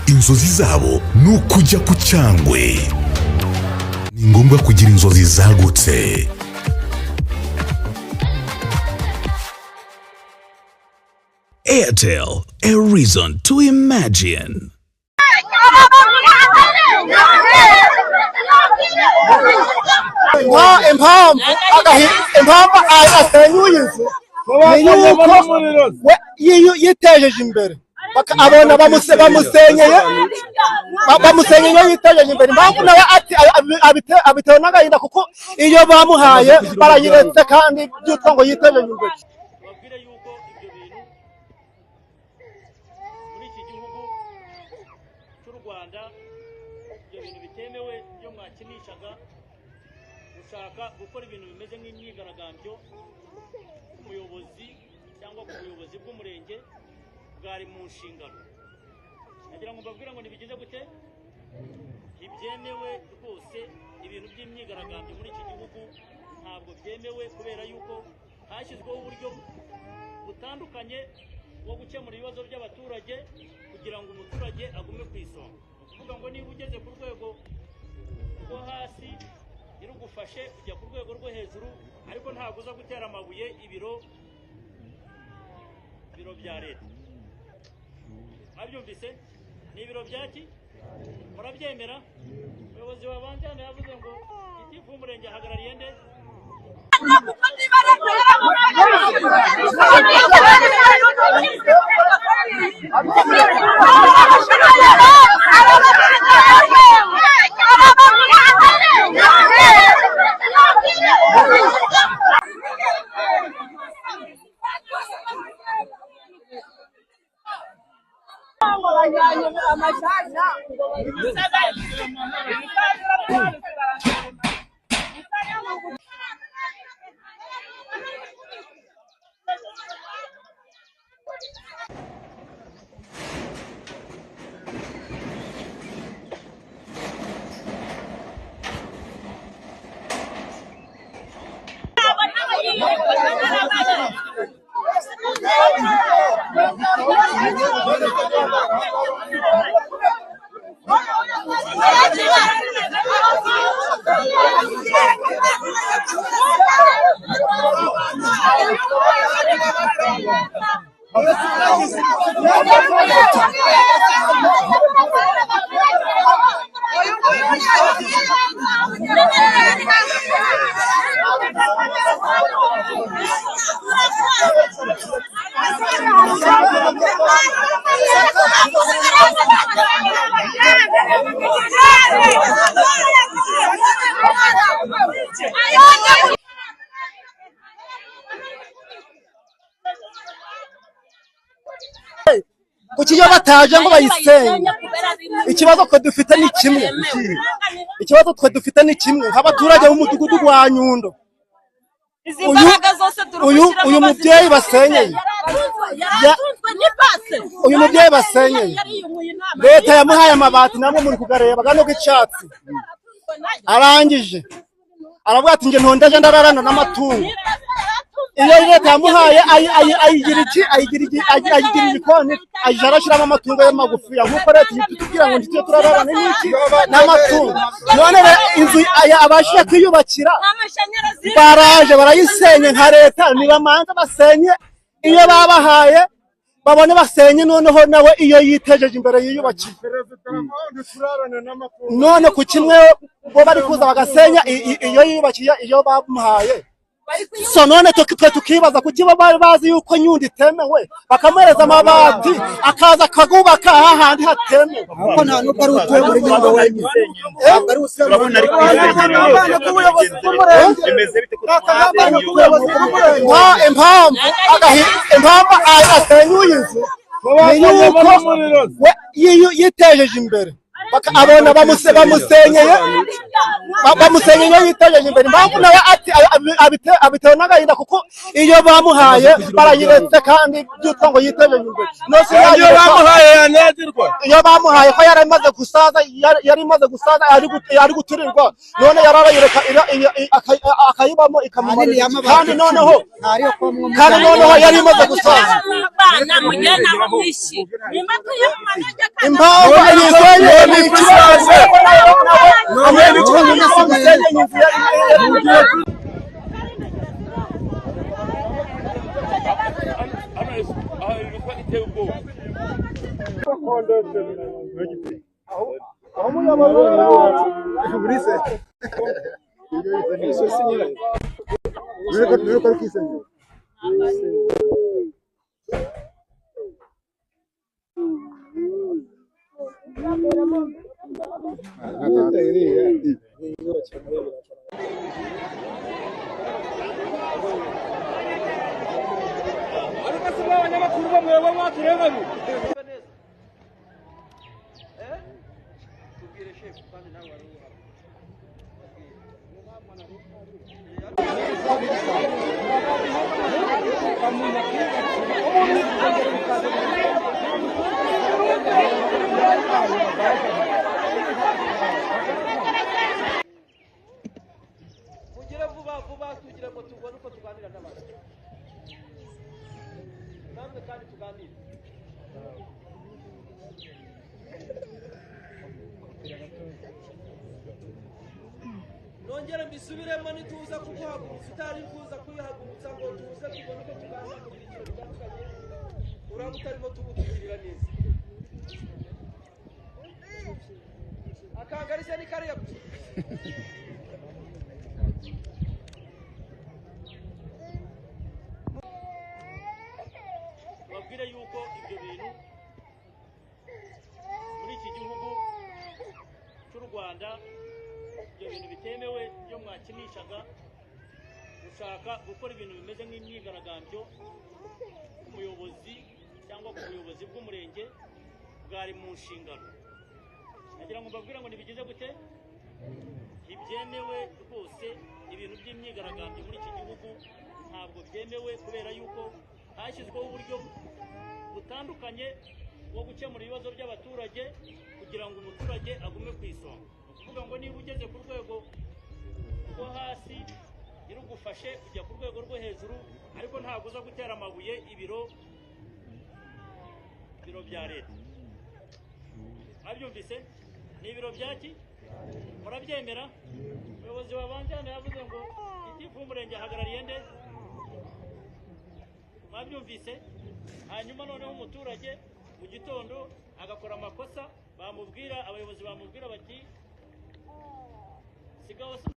inzozi zabo nukujya ku Cyangwe. Ni ngombwa kugira inzozi zagutse. Airtel, a reason to imagine. impamvu asenyuyize yitejeje imbere abona bamusenyeye yitejeje imbere impamvu nawe abitewe n'agahinda kuko iyo bamuhaye barayiretse kandi byitwa ngo yitejeje imbere. Gukora ibintu bimeze nk'imyigaragambyo umuyobozi cyangwa ku buyobozi bw'umurenge bwari mu nshingano. Nagira ngo mbabwire ngo nibigeze gute ibyemewe rwose ibintu by'imyigaragambyo muri iki gihugu ntabwo byemewe kubera yuko hashyizweho uburyo butandukanye bwo gukemura ibibazo by'abaturage kugira ngo umuturage agume ku isonga. Kuvuga ngo niba ugeze ku rwego rwo hasi irugufashe kujya ku rwego rwo hejuru ariko ntabwo uza gutera amabuye ibiro bya leta. Abyumvise ni ibiro byaki murabyemera. Umuyobozi wabanjyana yavuze ngo gitifu w'umurenge ahagarariye nde kuki iyo bataje ngo bayisenye. Ikibazo twe dufite ni kimwe, nk'abaturage b'umudugudu wa Nyundo. Uyu mubyeyi basenyeye leta yamuhaye amabati namwe muri kugareba gano g'icyatsi arangije aravuga ati nge ntondeje ndararana n'amatungo. Iyo leta yamuhaye ayigira igikoni arashyiramo amatungo y'amagufi nk'uko leta itubwira ngo ntitujye turararana n'iki n'amatungo. None inzu abashije kwiyubakira baraje barayisenye nka leta nibamanza basenye iyo babahaye babone basenye noneho nawe iyo yitejeje imbere yiyubakiye. None ku kimwe bo bari kuza bagasenya iyo yiyubakiye iyo bamuhaye. So none twe tukibaza kuki bari bazi yuko Nyundo itemewe bakamuhereza amabati akaza akagubaka ahandi hatemewe kuko nta nubwo ari utuye muri Nyundo wenyine. Urabona ari impamvu asenyuyize yitejeje imbere abona bamusenyeye yitegereje imbere. Impamvu nawe abitewe n'agahinda kuko iyo bamuhaye barayiretse kandi byitwa ngo yitegereje imbere. Iyo bamuhaye yanezerwa, iyo bamuhaye ko yari imaze gusaza ari guturirwa, none yararayireka akayibamo ikamumarira, kandi noneho yari imaze gusaza. Impamvu yisenyeye ni ikibazo. Mugire vuba kugira ngo tubone uko tuganira n'abantu. Namwe kandi tuganire. Nongere mbisubiremo nituza kuguhagurutsa utari kuza kuyihagurutsa ngo tuze tubone uko tuganira mu byiciro bitandukanye. Uraba utarimo tugutugirira neza. Akangarise ni kariya gusa. babwire yuko ibyo bintu muri iki gihugu cy'u Rwanda ibyo bintu bitemewe byo mwakinishaga gushaka gukora ibintu bimeze nk'imyigaragambyo ku muyobozi cyangwa ku buyobozi bw'umurenge bwari mu nshingano. Nagira ngo mbabwire ngo nibigize gute, ntibyemewe rwose. Ibintu by'imyigaragambyo muri iki gihugu ntabwo byemewe, kubera yuko hashyizweho uburyo butandukanye bwo gukemura ibibazo by'abaturage kugira ngo umuturage agume ku isonga. Ni ukuvuga ngo niba ugeze ku rwego rwo hasi irugufashe ujya ku rwego rwo hejuru, ariko ntabwo uza gutera amabuye ibiro bya leta. Abyumvise? Ni ibiro byaki? Murabyemera? Umuyobozi wabanjana yavuze ngo gitifu w'umurenge ahagarariye nde? Mwabyumvise? Hanyuma noneho umuturage mu gitondo agakora amakosa, bamubwira, abayobozi bamubwira bati sigaho